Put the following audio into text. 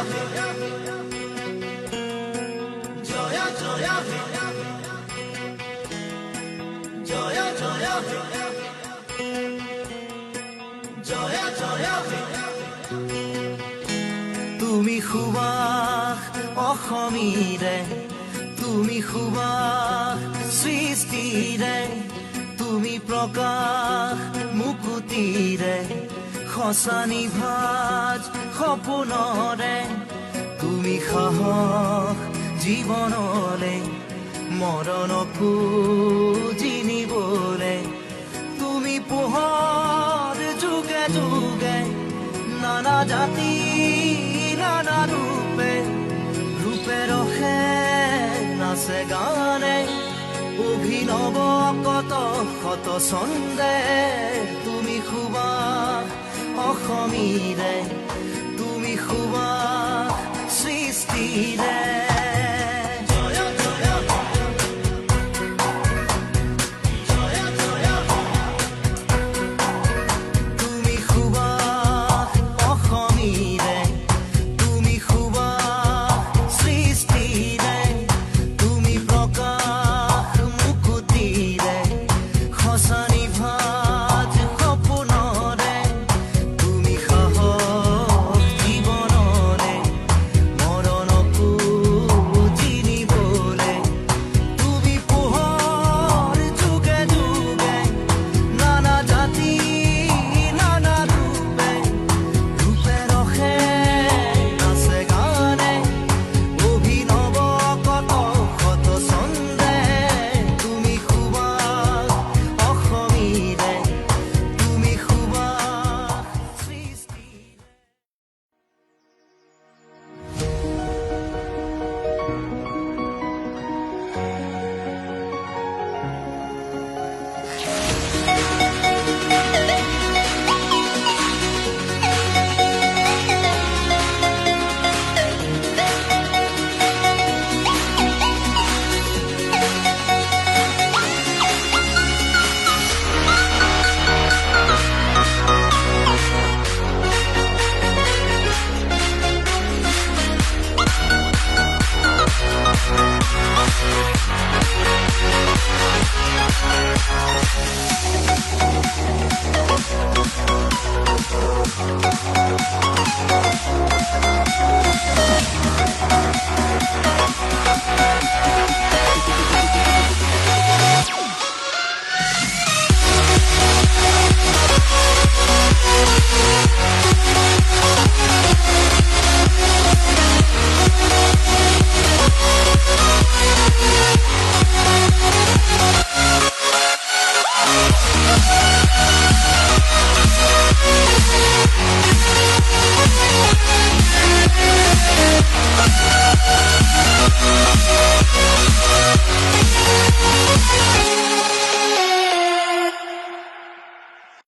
হে জয়া জয়া হে জয়া জয়া হে জয়া জয়া হে তুমি সুবাস অসমীৰে তুমি সুবাস সৃষ্টিৰে তুমি প্ৰকাশ মুকুতিৰে সঁচা নিভাজ সপোনৰে তুমি সাহস জীৱনলে মৰণকো জিনিবলে তুমি পোহৰ যুগে যুগে নানা জাতি নানা ৰূপে ৰূপে ৰখে নাচে গানে অভিনৱ কত শত ছন্দে তুমি সুবাস অসমীৰে তুমি সুবাস সৃষ্টিৰে তুমি সুবাস অসমীৰে